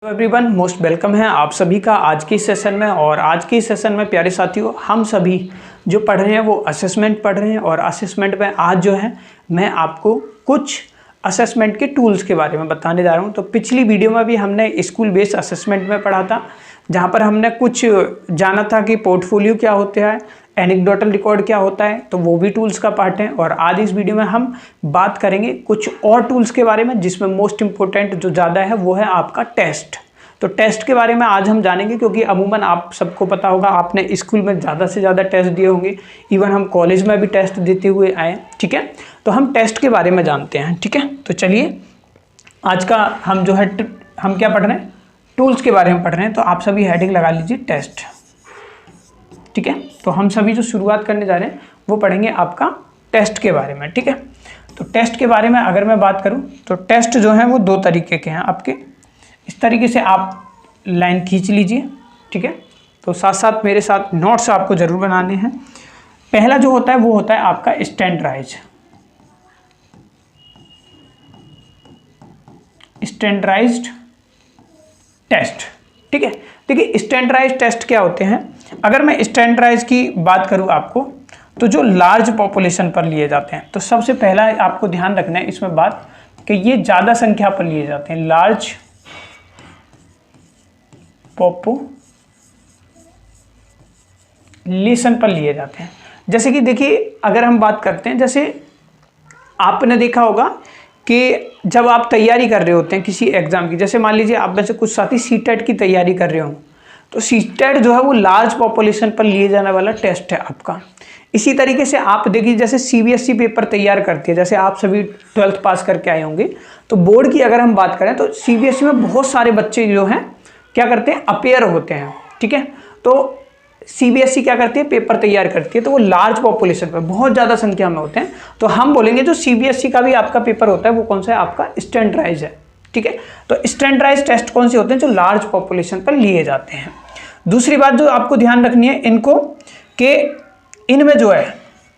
Everyone most welcome है आप सभी का आज की सेशन में। और आज की सेशन में प्यारे साथियों हम सभी जो पढ़ रहे हैं वो असेसमेंट पढ़ रहे हैं। और असेसमेंट में आज जो है मैं आपको कुछ असेसमेंट के टूल्स के बारे में बताने जा रहा हूं। तो पिछली वीडियो में भी हमने स्कूल बेस्ड असेसमेंट में पढ़ा था, जहां पर हमने कुछ जाना था कि पोर्टफोलियो क्या होता है, एनेक्डोटल रिकॉर्ड क्या होता है, तो वो भी टूल्स का पार्ट है। और आज इस वीडियो में हम बात करेंगे कुछ और टूल्स के बारे में, जिसमें मोस्ट इंपॉर्टेंट जो ज़्यादा है वो है आपका टेस्ट। तो टेस्ट के बारे में आज हम जानेंगे, क्योंकि अमूमन आप सबको पता होगा आपने स्कूल में ज़्यादा से ज़्यादा टेस्ट दिए होंगे, इवन हम कॉलेज में भी टेस्ट देते हुए आए। ठीक है, तो हम टेस्ट के बारे में जानते हैं। ठीक है, तो चलिए आज का हम जो है हम क्या पढ़ रहे हैं, टूल्स के बारे में पढ़ रहे हैं। तो आप सभी हेडिंग लगा लीजिए टेस्ट। ठीक है, तो हम सभी जो शुरुआत करने जा रहे हैं वो पढ़ेंगे आपका टेस्ट के बारे में। ठीक है, तो टेस्ट के बारे में अगर मैं बात करूं तो टेस्ट जो है वो दो तरीके के हैं आपके। इस तरीके से आप लाइन खींच लीजिए। ठीक है, तो साथ साथ मेरे साथ नोट्स आपको जरूर बनाने हैं। पहला जो होता है वो होता है आपका स्टैंडर्डाइज्ड टेस्ट। ठीक है, देखिए स्टैंडर्डाइज्ड टेस्ट क्या होते हैं। अगर मैं स्टैंडर्डाइज की बात करूं आपको, तो जो लार्ज पॉपुलेशन पर लिए जाते हैं, तो सबसे पहला आपको ध्यान रखना है इसमें बात कि ये ज़्यादा संख्या पर लिए जाते हैं, लार्ज पॉपुलेशन पर लिए जाते हैं। जैसे कि देखिए अगर हम बात करते हैं, जैसे आपने देखा होगा कि जब आप तैयारी कर रहे होते हैं किसी एग्जाम की, जैसे मान लीजिए आप में से कुछ साथी सीटेट की तैयारी कर रहे हो, तो सीटेट जो है वो लार्ज पॉपुलेशन पर लिए जाने वाला टेस्ट है आपका। इसी तरीके से आप देखिए जैसे सीबीएसई पेपर तैयार करती है, जैसे आप सभी 12th पास करके आए होंगे, तो बोर्ड की अगर हम बात करें तो सीबीएसई में बहुत सारे बच्चे जो हैं क्या करते हैं, अपेयर होते हैं। ठीक है, तो सीबीएसई क्या करती है, पेपर तैयार करती है, तो वो लार्ज पॉपुलेशन पर बहुत ज़्यादा संख्या में होते हैं। तो हम बोलेंगे जो सीबीएसई का भी आपका पेपर होता है वो कौन सा है, आपका स्टैंडर्डाइज है। ठीक है, तो स्टैंडर्डाइज टेस्ट कौन से होते हैं, जो लार्ज पॉपुलेशन पर लिए जाते हैं। दूसरी बात जो आपको ध्यान रखनी है इनको, कि इनमें जो है,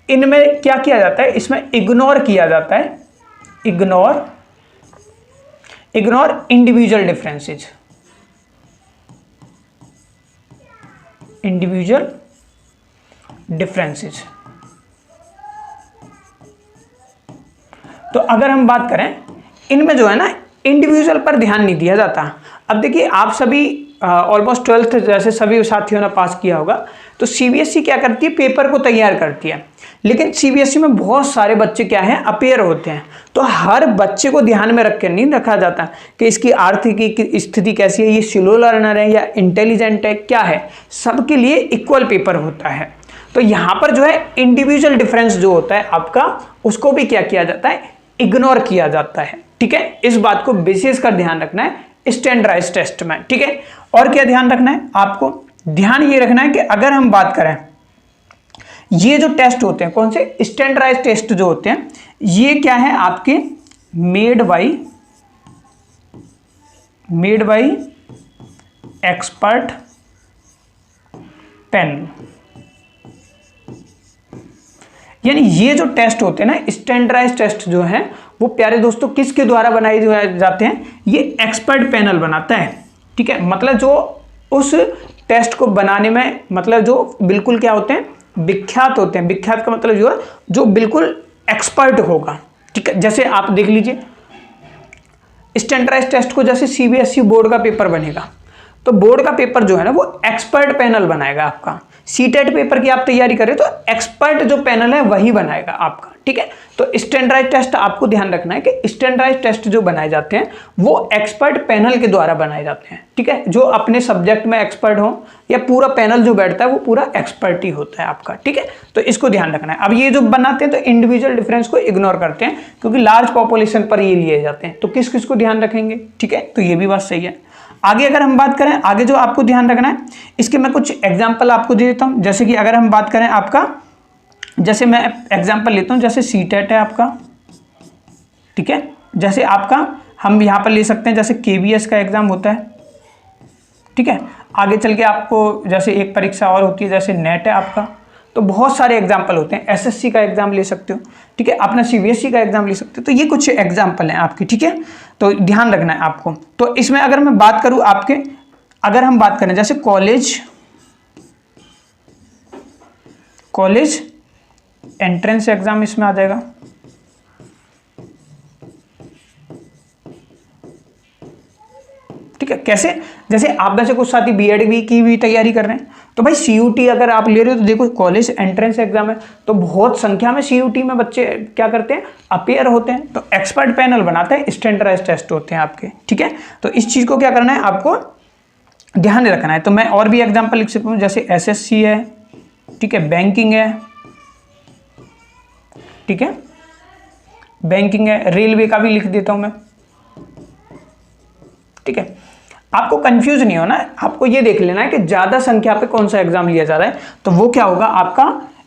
इनमें क्या किया जाता है, इसमें इग्नोर किया जाता है, ignore individual differences, individual differences. तो अगर हम बात करें इनमें जो है ना, इंडिविजुअल पर ध्यान नहीं दिया जाता। अब देखिए आप सभी ऑलमोस्ट 12th जैसे सभी साथियों ने पास किया होगा, तो सीबीएसई क्या करती है, पेपर को तैयार करती है, लेकिन सीबीएसई में बहुत सारे बच्चे क्या हैं, अपेयर होते हैं। तो हर बच्चे को ध्यान में रख के नहीं रखा जाता कि इसकी आर्थिक स्थिति कैसी है, ये स्लो लर्नर है या इंटेलिजेंट है, क्या है, सबके लिए इक्वल पेपर होता है। तो यहाँ पर जो है इंडिविजुअल डिफरेंस जो होता है आपका, उसको भी क्या किया जाता है, इग्नोर किया जाता है। ठीक है, इस बात को विशेष कर ध्यान रखना है स्टैंडर्डाइज्ड टेस्ट में। ठीक है, और क्या ध्यान रखना है आपको, ध्यान ये रखना है कि अगर हम बात करें ये जो टेस्ट होते हैं, कौन से स्टैंडर्डाइज्ड टेस्ट जो होते हैं, ये क्या है आपके मेड बाई एक्सपर्ट पैनल। यानी ये जो टेस्ट होते हैं ना, स्टैंडर्डाइज्ड टेस्ट जो है वो प्यारे दोस्तों किसके द्वारा बनाए जाते हैं, ये एक्सपर्ट पैनल बनाता है। ठीक है, मतलब जो उस टेस्ट को बनाने में, मतलब जो बिल्कुल क्या होते हैं, विख्यात होते हैं। विख्यात का मतलब जो है जो बिल्कुल एक्सपर्ट होगा। ठीक है, जैसे आप देख लीजिए स्टैंडर्डाइज्ड टेस्ट को, जैसे सीबीएसई बोर्ड का पेपर बनेगा, तो बोर्ड का पेपर जो है ना वो एक्सपर्ट पैनल बनाएगा आपका। सीटेट पेपर की आप तैयारी करें तो एक्सपर्ट जो पैनल है वही बनाएगा आपका। ठीक है, तो स्टैंडर्डाइज्ड टेस्ट आपको ध्यान रखना है कि स्टैंडर्डाइज्ड टेस्ट जो बनाए जाते हैं वो एक्सपर्ट पैनल के द्वारा बनाए जाते हैं। ठीक है, जो अपने सब्जेक्ट में एक्सपर्ट हो, या पूरा पैनल जो बैठता है वो पूरा एक्सपर्ट ही होता है आपका। ठीक है, तो इसको ध्यान रखना है। अब ये जो बनाते हैं तो इंडिविजुअल डिफरेंस को इग्नोर करते हैं, क्योंकि लार्ज पॉपुलेशन पर ये लिए जाते हैं। तो किस किस को ध्यान रखेंगे। ठीक है, तो ये भी बात सही है। आगे अगर हम बात करें, आगे जो आपको ध्यान रखना है, इसके मैं कुछ एग्जांपल आपको दे देता हूं। जैसे कि अगर हम बात करें आपका, जैसे मैं एग्जांपल लेता हूं, जैसे सीटेट है आपका। ठीक है, जैसे आपका हम यहां पर ले सकते हैं, जैसे केवीएस का एग्जाम होता है। ठीक है, आगे चल के आपको जैसे एक परीक्षा और होती है, जैसे नेट है आपका। तो बहुत सारे एग्जाम्पल होते हैं, एसएससी का एग्जाम ले सकते हो, ठीक है, अपना सीबीएसई का एग्जाम ले सकते हो। तो ये कुछ एग्जाम्पल हैं आपकी, ठीक है, तो ध्यान रखना है आपको। तो इसमें अगर मैं बात करूं आपके, अगर हम बात करें जैसे कॉलेज एंट्रेंस एग्जाम इसमें आ जाएगा, ठीक है। कैसे, जैसे आप में से कुछ साथी बीएड भी की भी तैयारी कर रहे हैं, तो भाई सीयूटी अगर आप ले रहे हो तो देखो कॉलेज एंट्रेंस एग्जाम है, तो बहुत संख्या में सीयूटी में बच्चे क्या करते हैं, अपेयर होते हैं, तो एक्सपर्ट पैनल बनाते हैं, स्टैंडर्डाइज्ड टेस्ट होते हैं आपके, ठीक है। तो इस चीज को क्या करना है, आपको ध्यान रखना है। तो मैं और भी एग्जाम्पल लिख सकता हूँ, जैसे एसएससी है, ठीक है, बैंकिंग है, ठीक है, बैंकिंग है, रेलवे का भी लिख देता हूं मैं, ठीक है। आपको कंफ्यूज नहीं होना है, आपको ये देख लेना है कि ज्यादा संख्या पे कौन सा एग्जाम लिया जा रहा है, तो वो क्या होगा, आपका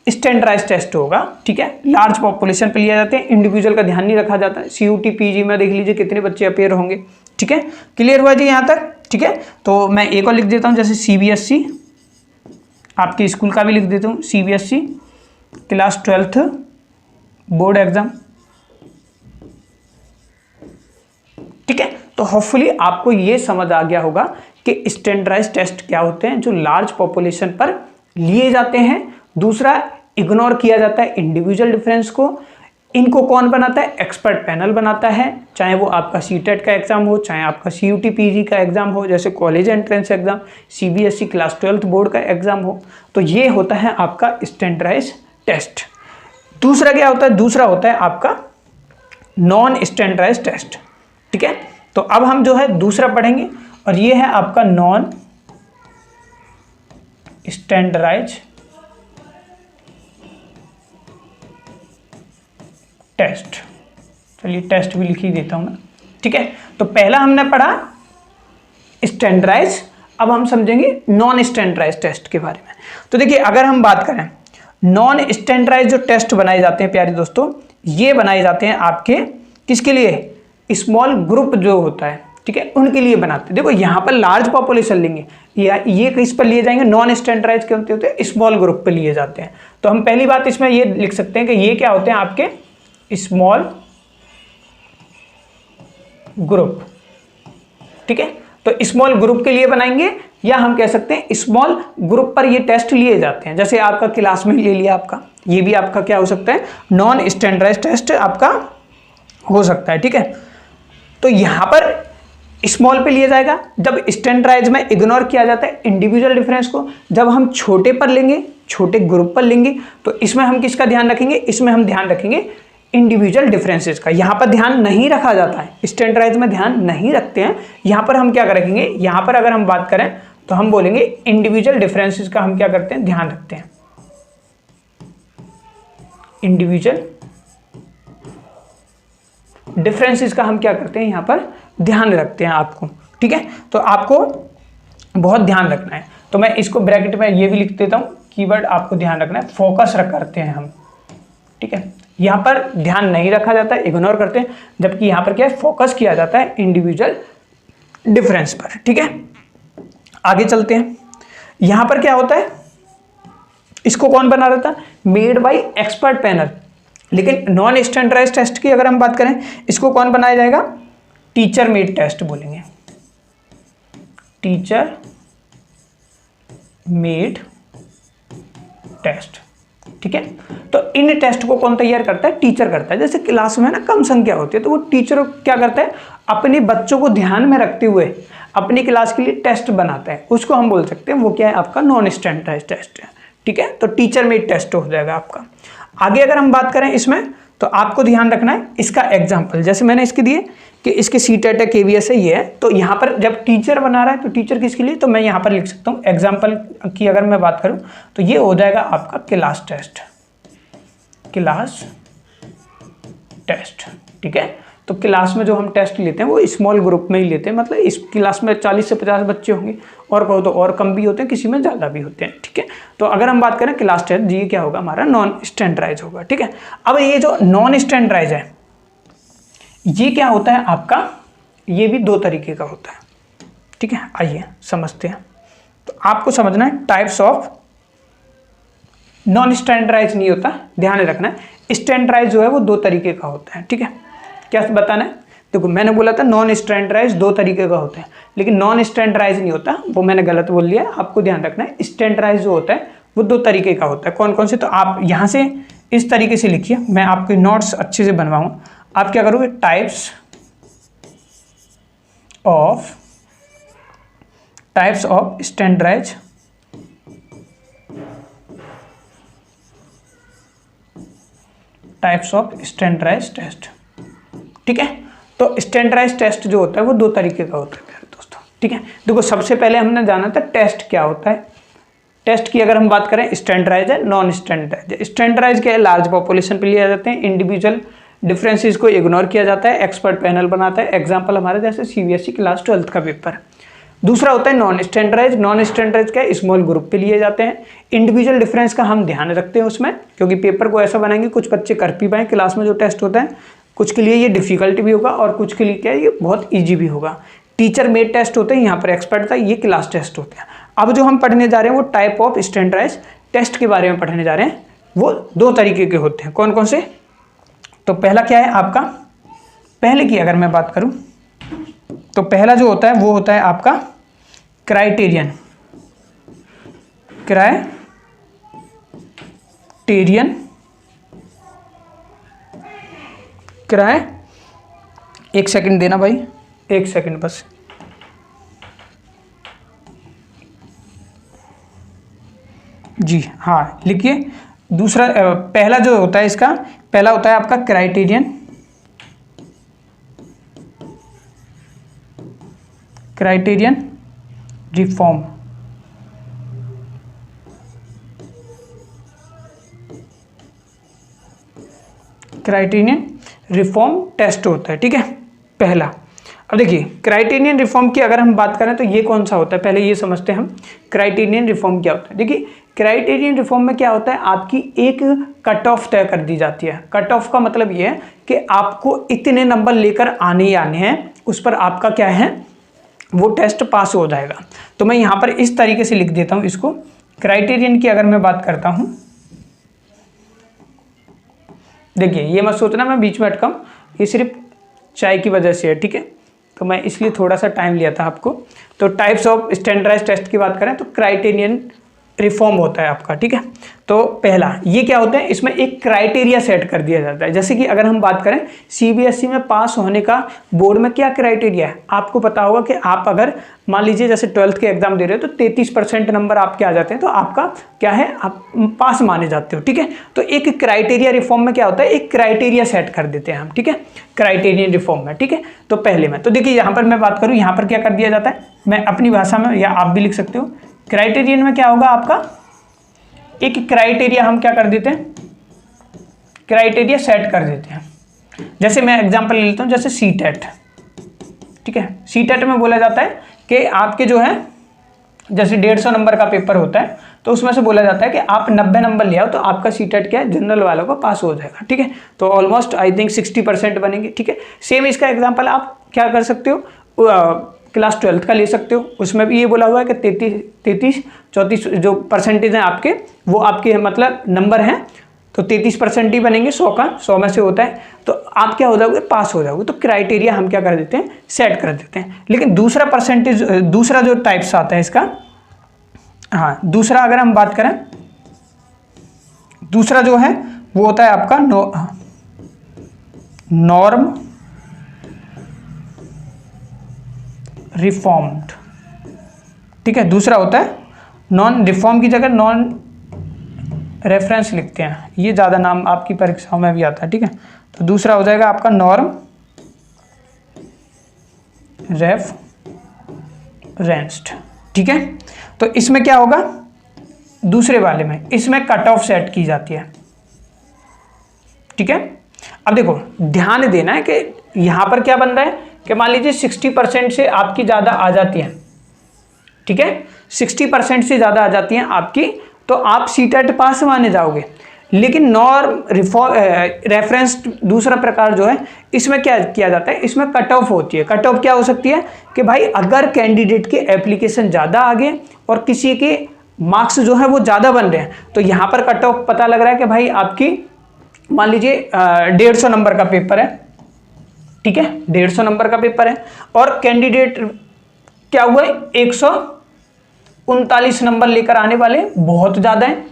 स्टैंडर्डाइज्ड टेस्ट होगा, ठीक है। लार्ज पॉपुलेशन पे लिया जाते हैं, इंडिविजुअल का ध्यान नहीं रखा जाता है। सीयूटी पीजी में देख लीजिए कितने बच्चे अपेयर होंगे, ठीक है। क्लियर हुआ जी यहाँ तक, ठीक है। तो मैं एक और लिख देता हूँ, जैसे सीबीएसई, आपके स्कूल का भी लिख देता हूँ, CBSE class 12th board exam, ठीक है। तो होपफुली आपको ये समझ आ गया होगा कि स्टैंडर्डाइज्ड टेस्ट क्या होते हैं, जो लार्ज पॉपुलेशन पर लिए जाते हैं। दूसरा, इग्नोर किया जाता है इंडिविजुअल डिफरेंस को। इनको कौन बनाता है, एक्सपर्ट पैनल बनाता है, चाहे वो आपका सीटेट का एग्जाम हो, चाहे आपका सीयूटी पीजी का एग्जाम हो, जैसे college entrance exam, CBSE class 12th board का एग्जाम हो। तो ये होता है आपका स्टैंडर्डाइज्ड टेस्ट। दूसरा क्या होता है, दूसरा होता है आपका नॉन स्टैंडर्डाइज्ड टेस्ट, ठीक है। तो अब हम जो है दूसरा पढ़ेंगे, और ये है आपका नॉन स्टैंडर्डाइज्ड टेस्ट। चलिए टेस्ट भी लिख ही देता हूं मैं, ठीक है। तो पहला हमने पढ़ा स्टैंडर्डाइज्ड, अब हम समझेंगे नॉन स्टैंडर्डाइज्ड टेस्ट के बारे में। तो देखिए, अगर हम बात करें नॉन स्टैंडर्डाइज्ड जो टेस्ट बनाए जाते हैं प्यारे दोस्तों, ये बनाए जाते हैं आपके किसके लिए, स्मॉल ग्रुप जो होता है, ठीक है, उनके लिए बनाते हैं। देखो यहाँ पर लार्ज पॉपुलेशन लेंगे, या ये किस पर लिए जाएंगे, नॉन स्टैंडर्डाइज्ड के होते हैं, स्मॉल ग्रुप पे लिए जाते हैं। तो हम पहली बात इसमें ये लिख सकते हैं कि ये क्या होते हैं, आपके स्मॉल ग्रुप, ठीक है। तो स्मॉल ग्रुप के लिए बनाएंगे, या हम कह सकते हैं स्मॉल ग्रुप पर ये टेस्ट लिए जाते हैं। जैसे आपका क्लास में ले लिया आपका, ये भी आपका क्या हो सकता है, नॉन स्टैंडर्डाइज्ड टेस्ट आपका हो सकता है, ठीक है। तो यहां पर स्मॉल पे लिया जाएगा, जब स्टैंडर्डाइज्ड में इग्नोर किया जाता है इंडिविजुअल डिफरेंस को। जब हम छोटे पर लेंगे, छोटे ग्रुप पर लेंगे, तो इसमें हम किसका ध्यान रखेंगे, इसमें हम ध्यान रखेंगे इंडिविजुअल डिफरेंसेस का। यहां पर ध्यान नहीं रखा जाता है, स्टैंडर्डाइज्ड में ध्यान नहीं रखते हैं। यहां पर हम क्या करेंगे, यहां पर अगर हम बात करें तो हम बोलेंगे इंडिविजुअल डिफरेंसेस का हम क्या करते हैं, ध्यान रखते हैं। इंडिविजुअल डिफरेंसेस का हम क्या करते हैं, यहां पर ध्यान रखते हैं आपको, ठीक है। तो आपको बहुत ध्यान रखना है। तो मैं इसको ब्रैकेट में ये भी लिख देता हूं, कीवर्ड आपको ध्यान रखना है, फोकस करते हैं हम, ठीक है। यहां पर ध्यान नहीं रखा जाता है, इग्नोर करते हैं, जबकि यहां पर क्या है, फोकस किया जाता है इंडिविजुअल डिफरेंस पर, ठीक है। आगे चलते हैं। यहां पर क्या होता है, इसको कौन बना रहा था, मेड बाय एक्सपर्ट पैनल। लेकिन नॉन स्टैंडर्डाइज्ड टेस्ट की अगर हम बात करें, इसको कौन बनाया जाएगा, टीचर मेड टेस्ट बोलेंगे, टीचर मेड टेस्ट, ठीक है। तो इन टेस्ट को कौन तैयार करता है, टीचर करता है। जैसे क्लास में ना कम संख्या होती है, तो वो टीचर क्या करता है, अपने बच्चों को ध्यान में रखते हुए अपनी क्लास के लिए टेस्ट बनाता है, उसको हम बोल सकते हैं वो क्या है, आपका नॉन स्टैंडर्डाइज्ड टेस्ट है, ठीक है। तो टीचर मेड टेस्ट हो जाएगा आपका। आगे अगर हम बात करें इसमें, तो आपको ध्यान रखना है इसका एग्जाम्पल, जैसे मैंने इसके दिए कि इसके सीटेट है, केवीएस है, ये है। तो यहाँ पर जब टीचर बना रहा है, तो टीचर किसके लिए, तो मैं यहाँ पर लिख सकता हूँ एग्जाम्पल की अगर मैं बात करूँ, तो ये हो जाएगा आपका क्लास टेस्ट, क्लास टेस्ट, ठीक है। तो क्लास में जो हम टेस्ट लेते हैं वो स्मॉल ग्रुप में ही लेते हैं, मतलब इस क्लास में 40 से 50 बच्चे होंगे, और कहो तो और कम भी होते हैं, किसी में ज़्यादा भी होते हैं, ठीक है। तो अगर हम बात करें क्लास टेस्ट, ये क्या होगा, हमारा नॉन स्टैंडर्डाइज होगा, ठीक है। अब ये जो नॉन स्टैंडर्डाइज है, ये क्या होता है आपका, ये भी दो तरीके का होता है, ठीक है। आइए समझते हैं। तो आपको समझना है टाइप्स ऑफ नॉन स्टैंडर्डाइज नहीं होता, ध्यान रखना है। स्टैंडर्डाइज जो है वो 2 तरीके का होता है, ठीक है। क्या बताना है, देखो मैंने बोला था नॉन स्टैंडर्डाइज 2 तरीके का होता है, लेकिन नॉन स्टैंडर्डाइज नहीं होता, वो मैंने गलत बोल लिया, आपको ध्यान रखना है। स्टैंडर्डाइज जो होता है वो 2 तरीके का होता है। कौन कौन से, तो आप यहाँ से इस तरीके से लिखिए, मैं आपके नोट्स अच्छे से बनवाऊँ। आप क्या करोगे, टाइप्स ऑफ स्टैंडर्डाइज टेस्ट, ठीक है। तो स्टैंडर्डाइज टेस्ट जो होता है वो 2 तरीके का होता है प्यारे दोस्तों, ठीक है। देखो सबसे पहले हमने जाना था टेस्ट क्या होता है। टेस्ट की अगर हम बात करें, स्टैंडर्डाइज है, नॉन स्टैंडर्डाइज। स्टैंडर्डाइज क्या है, लार्ज पॉपुलेशन पे लिए जाते हैं, इंडिविजुअल डिफरेंसेस को इग्नोर किया जाता है, एक्सपर्ट पैनल बनाता है। एग्जांपल हमारे जैसे सीबीएसई क्लास 12th का पेपर। दूसरा होता है नॉन स्टैंडर्डाइज। नॉन स्टैंडर्डाइज क्या है, स्मॉल ग्रुप पे लिए जाते हैं, इंडिविजुअल डिफरेंस का हम ध्यान रखते हैं उसमें, क्योंकि पेपर को ऐसा बनाएंगे कुछ बच्चे कर भी पाएँ। क्लास में जो टेस्ट होता है कुछ के लिए ये डिफिकल्ट भी होगा और कुछ के लिए क्या है ये बहुत ईजी भी होगा। टीचर मेड टेस्ट होते हैं, यहाँ पर एक्सपर्ट था, ये क्लास टेस्ट होते हैं। अब जो हम पढ़ने जा रहे हैं वो टाइप ऑफ स्टैंडर्डाइज टेस्ट के बारे में पढ़ने जा रहे हैं। वो 2 तरीके के होते हैं। कौन कौन से, तो पहला क्या है आपका, पहले की अगर मैं बात करूं तो पहला जो होता है वो होता है आपका क्राइटेरियन एक सेकंड देना भाई, 1 सेकंड बस। जी हाँ, लिखिए। दूसरा पहला जो होता है इसका, पहला होता है आपका criterion reform. Criterion reform test होता है, ठीक है, पहला। अब देखिए क्राइटेरियन रिफॉर्म की अगर हम बात करें तो ये कौन सा होता है, पहले ये समझते हैं हम क्राइटेरियन रिफॉर्म क्या होता है। देखिए क्राइटेरियन रिफॉर्म में क्या होता है, आपकी एक कट ऑफ तय कर दी जाती है। कट ऑफ का मतलब ये है कि आपको इतने नंबर लेकर आने ही आने हैं, उस पर आपका क्या है वो टेस्ट पास हो जाएगा। तो मैं यहाँ पर इस तरीके से लिख देता हूँ इसको। क्राइटेरियन की अगर मैं बात करता हूँ, देखिए ये मत सोचना मैं बीच में अटकाऊँ, ये सिर्फ चाय की वजह से है, ठीक है, तो मैं इसलिए थोड़ा सा टाइम लिया था आपको। तो टाइप्स ऑफ स्टैंडर्डाइज टेस्ट की बात करें तो क्राइटेरियन रिफॉर्म होता है आपका, ठीक है। तो पहला ये क्या होता है, इसमें एक क्राइटेरिया सेट कर दिया जाता है। जैसे कि अगर हम बात करें सीबीएसई में पास होने का बोर्ड में क्या क्राइटेरिया है, आपको पता होगा कि आप अगर मान लीजिए जैसे 12th के एग्जाम दे रहे हो तो 33% नंबर आपके आ जाते हैं, तो आपका क्या है, आप पास माने जाते हो, ठीक है। तो एक क्राइटेरिया रिफॉर्म में क्या होता है, एक क्राइटेरिया सेट कर देते हैं हम, ठीक है, क्राइटेरियन रिफॉर्म में, ठीक है। तो पहले में तो देखिए यहाँ पर मैं बात करूँ, यहाँ पर क्या कर दिया जाता है, मैं अपनी भाषा में या आप भी लिख सकते हो। क्राइटेरियन में क्या होगा आपका, एक क्राइटेरिया हम क्या कर देते हैं, क्राइटेरिया सेट कर देते हैं। जैसे मैं एग्जांपल ले लेता हूं, जैसे सीटेट, ठीक है। सीटेट में बोला जाता है कि आपके जो है जैसे 150 नंबर का पेपर होता है, तो उसमें से बोला जाता है कि आप 90 नंबर ले आओ तो आपका सीटेट क्या है, जनरल वालों को पास हो जाएगा, ठीक है। तो ऑलमोस्ट आई थिंक 60% बनेंगे, ठीक है। सेम इसका एग्जाम्पल आप क्या कर सकते हो, क्लास 12th का ले सकते हो, उसमें भी ये बोला हुआ है कि 33-34 जो परसेंटेज हैं आपके, वो आपके मतलब नंबर हैं, तो 33% ही बनेंगे 100 का, 100 में से होता है, तो आप क्या हो जाओगे, पास हो जाओगे। तो क्राइटेरिया हम क्या कर देते हैं, सेट कर देते हैं। लेकिन दूसरा परसेंटेज, दूसरा जो टाइप्स आता है इसका, हाँ दूसरा अगर हम बात करें, दूसरा जो है वो होता है आपका नॉर्म रिफॉर्म्ड, ठीक है। दूसरा होता है नॉन रिफॉर्म की जगह नॉन रेफरेंस लिखते हैं, ये ज़्यादा नाम आपकी परीक्षाओं में भी आता है, ठीक है। तो दूसरा हो जाएगा आपका नॉर्म रेफरेंस्ड, ठीक है। तो इसमें क्या होगा, दूसरे वाले में इसमें कट ऑफ सेट की जाती है, ठीक है। अब देखो ध्यान देना है कि यहां पर क्या बन रहा है कि मान लीजिए 60% से आपकी ज़्यादा आ जाती हैं, ठीक है, 60% से ज़्यादा आ जाती हैं आपकी, तो आप सीटेट पास माने जाओगे। लेकिन नॉर्म रेफरेंस दूसरा प्रकार जो है, इसमें क्या किया जाता है, इसमें कट ऑफ होती है। कट ऑफ क्या हो सकती है कि भाई अगर कैंडिडेट के एप्लीकेशन ज़्यादा आ गए और किसी के मार्क्स जो है वो ज़्यादा बन रहे हैं, तो यहाँ पर कट ऑफ पता लग रहा है कि भाई आपकी मान लीजिए 150 नंबर का पेपर है, ठीक है, 150 नंबर का पेपर है और कैंडिडेट क्या हुआ है 139 नंबर लेकर आने वाले बहुत ज़्यादा हैं,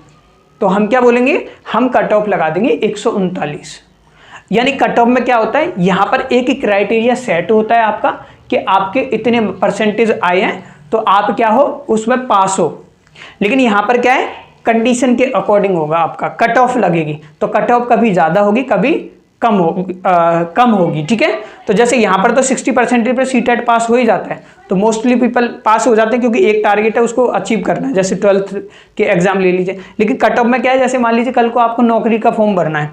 तो हम क्या बोलेंगे, हम कट ऑफ लगा देंगे 139। यानी कट ऑफ में क्या होता है, यहाँ पर एक ही क्राइटेरिया सेट होता है आपका कि आपके इतने परसेंटेज आए हैं तो आप क्या हो, उसमें पास हो। लेकिन यहाँ पर क्या है, कंडीशन के अकॉर्डिंग होगा आपका कट ऑफ लगेगी, तो कट ऑफ कभी ज़्यादा होगी कभी कम होगी, ठीक है। तो जैसे यहाँ पर तो 60% पे सीटेट पास हो ही जाता है, तो मोस्टली पीपल पास हो जाते हैं क्योंकि एक टारगेट है उसको अचीव करना है, जैसे 12th के एग्जाम ले लीजिए। लेकिन कट ऑफ में क्या है, जैसे मान लीजिए कल को आपको नौकरी का फॉर्म भरना है,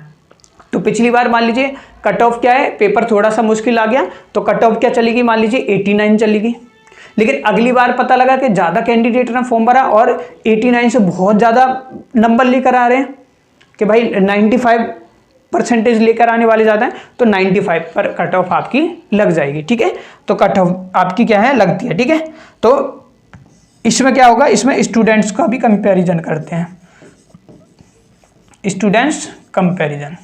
तो पिछली बार मान लीजिए कट ऑफ क्या है, पेपर थोड़ा सा मुश्किल आ गया तो कट ऑफ क्या चलेगी, मान लीजिए 89 चलेगी। लेकिन अगली बार पता लगा कि ज़्यादा कैंडिडेट ने फॉर्म भरा और 89 से बहुत ज़्यादा नंबर लेकर आ रहे हैं कि भाई 95% लेकर आने वाले ज़्यादा हैं, तो 95 पर कट ऑफ आपकी लग जाएगी, ठीक है। तो कट ऑफ आपकी क्या है, लगती है, ठीक है। तो इसमें क्या होगा, इसमें स्टूडेंट्स का भी कंपैरिजन करते हैं, स्टूडेंट्स कंपैरिजन,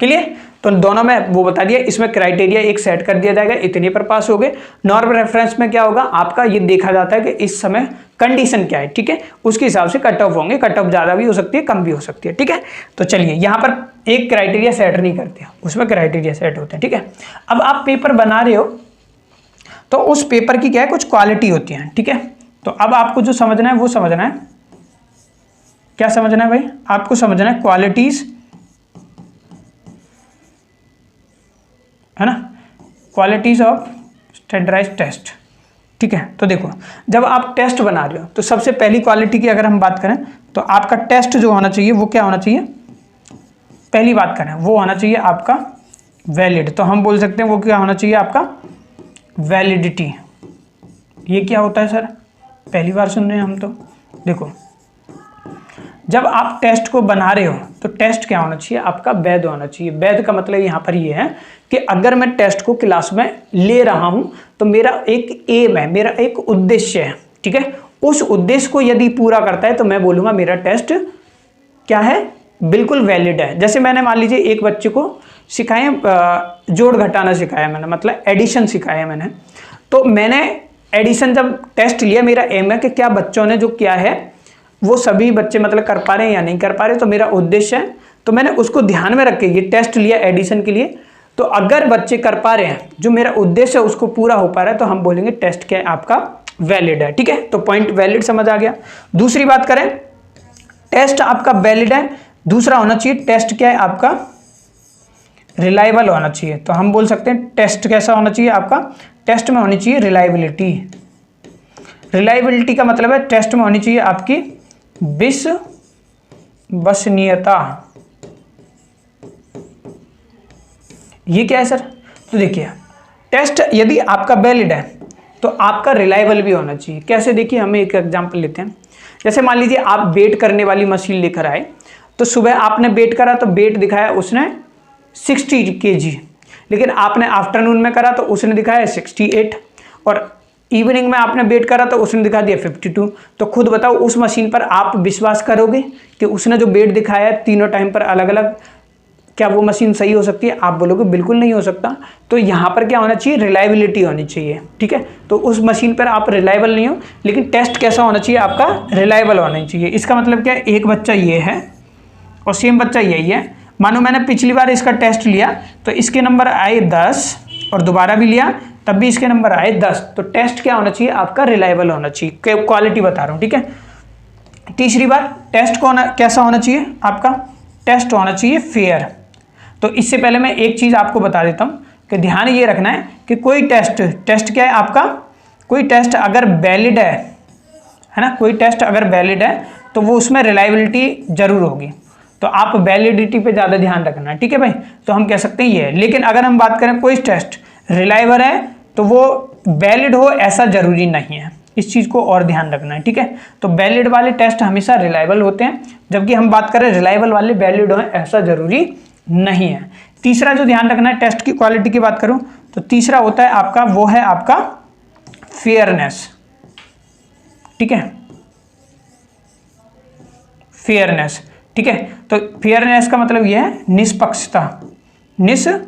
क्लियर। तो दोनों में वो बता दिया, इसमें क्राइटेरिया एक सेट कर दिया जाएगा, इतने पर पास हो गए। नॉर्मल रेफरेंस में क्या होगा आपका, ये देखा जाता है कि इस समय कंडीशन क्या है, ठीक है, उसके हिसाब से कट ऑफ होंगे, कट ऑफ ज़्यादा भी हो सकती है कम भी हो सकती है, ठीक है। तो चलिए यहाँ पर एक क्राइटेरिया सेट नहीं करते, उसमें क्राइटेरिया सेट होते हैं, ठीक है। अब आप पेपर बना रहे हो तो उस पेपर की क्या है, कुछ क्वालिटी होती है, ठीक है। तो अब आपको जो समझना है वो समझना है, क्या समझना है भाई, आपको समझना है क्वालिटीज, है ना, क्वालिटीज ऑफ स्टैंडर्डाइज्ड टेस्ट, ठीक है। तो देखो जब आप टेस्ट बना रहे हो तो सबसे पहली क्वालिटी की अगर हम बात करें तो आपका टेस्ट जो होना चाहिए वो क्या होना चाहिए, पहली बात करें वो होना चाहिए आपका वैलिड। तो हम बोल सकते हैं वो क्या होना चाहिए आपका वैलिडिटी। ये क्या होता है सर, पहली बार सुन रहे हैं हम तो। देखो जब आप टेस्ट को बना रहे हो तो टेस्ट क्या होना चाहिए आपका, वैध होना चाहिए। वैध का मतलब यहाँ पर ये है कि अगर मैं टेस्ट को क्लास में ले रहा हूँ तो मेरा एक एम है, मेरा एक उद्देश्य है, ठीक है। उस उद्देश्य को यदि पूरा करता है तो मैं बोलूँगा मेरा टेस्ट क्या है, बिल्कुल वैलिड है। जैसे मैंने मान लीजिए एक बच्चे को सिखाए जोड़ घटाना सिखाया मैंने, मतलब एडिशन सिखाया मैंने, तो मैंने एडिशन जब टेस्ट लिया, मेरा एम है कि क्या बच्चों ने जो किया है वो सभी बच्चे मतलब कर पा रहे हैं या नहीं कर पा रहे, तो मेरा उद्देश्य है, तो मैंने उसको ध्यान में रख के ये टेस्ट लिया एडिशन के लिए। तो अगर बच्चे कर पा रहे हैं, जो मेरा उद्देश्य है उसको पूरा हो पा रहा है, तो हम बोलेंगे टेस्ट क्या है आपका वैलिड है, ठीक है। तो पॉइंट वैलिड समझ आ गया। दूसरी बात करें, टेस्ट आपका वैलिड है, दूसरा होना चाहिए टेस्ट क्या है आपका रिलायबल होना चाहिए। तो हम बोल सकते हैं टेस्ट कैसा होना चाहिए आपका, टेस्ट में होनी चाहिए रिलायबिलिटी। रिलायबिलिटी का मतलब है टेस्ट में होनी चाहिए आपकी विश्वसनीयता। ये क्या है सर, तो देखिए टेस्ट यदि आपका वैलिड है तो आपका रिलायबल भी होना चाहिए। कैसे, देखिए हमें एक एग्जांपल लेते हैं। जैसे मान लीजिए आप वेट करने वाली मशीन लेकर आए, तो सुबह आपने वेट करा तो वेट दिखाया उसने 60 kg, लेकिन आपने आफ्टरनून में करा तो उसने दिखाया 68, और इवनिंग में आपने वेट करा तो उसने दिखा दिया 52। तो खुद बताओ उस मशीन पर आप विश्वास करोगे कि उसने जो वेट दिखाया है तीनों टाइम पर अलग अलग, क्या वो मशीन सही हो सकती है? आप बोलोगे बिल्कुल नहीं हो सकता। तो यहाँ पर क्या होना चाहिए, रिलायबिलिटी होनी चाहिए, ठीक है। तो उस मशीन पर आप रिलायबल नहीं हो, लेकिन टेस्ट कैसा होना चाहिए आपका, रिलायबल होना चाहिए। इसका मतलब क्या है, एक बच्चा ये है और सेम बच्चा यही है। मानो मैंने पिछली बार इसका टेस्ट लिया तो इसके नंबर आए 10 और दोबारा भी लिया तब भी इसके नंबर आए 10। तो टेस्ट क्या होना चाहिए आपका, रिलायबल होना चाहिए, क्वालिटी बता रहा हूँ, ठीक है। तीसरी बार टेस्ट को कैसा होना चाहिए आपका, टेस्ट होना चाहिए फेयर। तो इससे पहले मैं एक चीज़ आपको बता देता हूँ कि ध्यान ये रखना है कि कोई टेस्ट क्या है आपका, कोई टेस्ट अगर वैलिड है ना, कोई टेस्ट अगर वैलिड है तो वो उसमें रिलायबिलिटी जरूर होगी। तो आप वैलिडिटी पे ज़्यादा ध्यान रखना है, ठीक है भाई। तो हम कह सकते हैं ये है। लेकिन अगर हम बात करें कोई टेस्ट रिलायबल है तो वो वैलिड हो ऐसा जरूरी नहीं है, इस चीज़ को और ध्यान रखना है, ठीक है। तो वैलिड वाले टेस्ट हमेशा रिलायबल होते हैं, जबकि हम बात करें रिलायबल वाले वैलिड हो ऐसा जरूरी नहीं है। तीसरा जो ध्यान रखना है टेस्ट की क्वालिटी की बात करूं तो तीसरा होता है आपका, वो है आपका फेयरनेस, ठीक है, फेयरनेस, ठीक है। तो फेयरनेस का मतलब यह है निष्पक्षता, निष्पक्षता,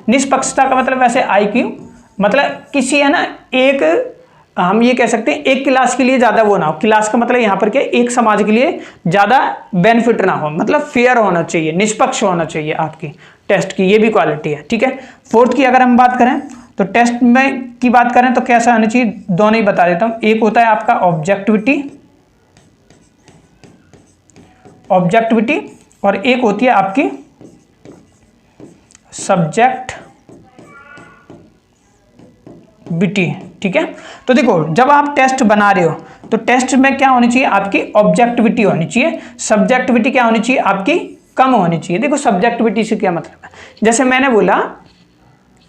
निष्पक्षता का मतलब वैसे IQ, मतलब किसी है ना एक, हम ये कह सकते हैं एक क्लास के लिए ज़्यादा वो ना हो, क्लास का मतलब यहाँ पर क्या, एक समाज के लिए ज़्यादा बेनिफिट ना हो, मतलब फेयर होना चाहिए, निष्पक्ष होना चाहिए आपकी टेस्ट की, ये भी क्वालिटी है, ठीक है। फोर्थ की अगर हम बात करें तो टेस्ट में की बात करें तो कैसा होना चाहिए, दोनों ही बता देता हूँ। एक होता है आपका ऑब्जेक्टिविटी, ऑब्जेक्टिविटी, और एक होती है आपकी सब्जेक्टिविटी, ठीक है। तो देखो जब आप टेस्ट बना रहे हो तो टेस्ट में क्या होनी चाहिए, आपकी ऑब्जेक्टिविटी होनी चाहिए, सब्जेक्टिविटी क्या होनी चाहिए, आपकी कम होनी चाहिए। देखो सब्जेक्टिविटी से क्या मतलब है, जैसे मैंने बोला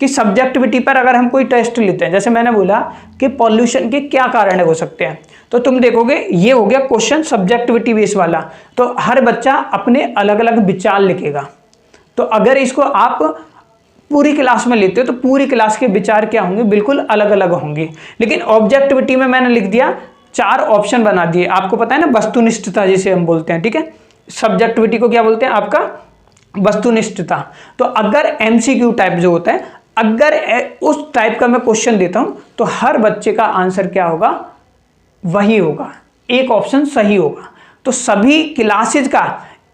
कि सब्जेक्टिविटी पर अगर हम कोई टेस्ट लेते हैं, जैसे मैंने बोला कि पॉल्यूशन के क्या कारण हो सकते हैं, तो तुम देखोगे ये हो गया क्वेश्चन सब्जेक्टिविटी बेस वाला, तो हर बच्चा अपने अलग अलग विचार लिखेगा। तो अगर इसको आप पूरी क्लास में लेते हो तो पूरी क्लास के विचार क्या होंगे, बिल्कुल अलग अलग होंगे। लेकिन ऑब्जेक्टिविटी में मैंने लिख दिया 4 ऑप्शन बना दिए, आपको पता है ना वस्तुनिष्ठता जिसे हम बोलते हैं, ठीक है। सब्जेक्टिविटी को क्या बोलते हैं, आपका वस्तुनिष्ठता। तो अगर MCQ टाइप जो होता है, अगर उस टाइप का मैं क्वेश्चन देता हूं तो हर बच्चे का आंसर क्या होगा, वही होगा, एक ऑप्शन सही होगा। तो सभी क्लासेज का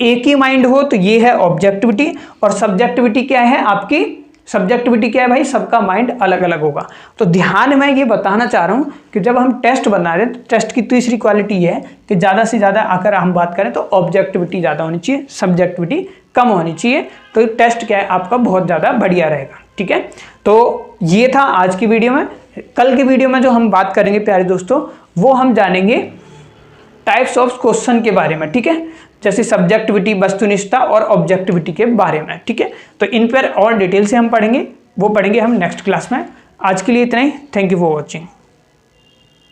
एक ही माइंड हो तो ये है ऑब्जेक्टिविटी, और सब्जेक्टिविटी क्या है आपकी, सब्जेक्टिविटी क्या है भाई, सबका माइंड अलग अलग होगा। तो ध्यान में ये बताना चाह रहा हूं कि जब हम टेस्ट बना रहे हैं तो टेस्ट की तीसरी क्वालिटी है कि ज़्यादा से ज़्यादा अगर हम बात करें तो ऑब्जेक्टिविटी ज़्यादा होनी चाहिए, सब्जेक्टिविटी कम होनी चाहिए, तो टेस्ट क्या है आपका बहुत ज़्यादा बढ़िया रहेगा, ठीक है। तो ये था आज की वीडियो में। कल की वीडियो में जो हम बात करेंगे प्यारे दोस्तों, वो हम जानेंगे टाइप्स ऑफ क्वेश्चन के बारे में, ठीक है, जैसे सब्जेक्टिविटी, वस्तुनिष्ठता और ऑब्जेक्टिविटी के बारे में, ठीक है। तो इन पर और डिटेल से हम पढ़ेंगे, वो पढ़ेंगे हम नेक्स्ट क्लास में। आज के लिए इतना ही, थैंक यू फॉर वॉचिंग।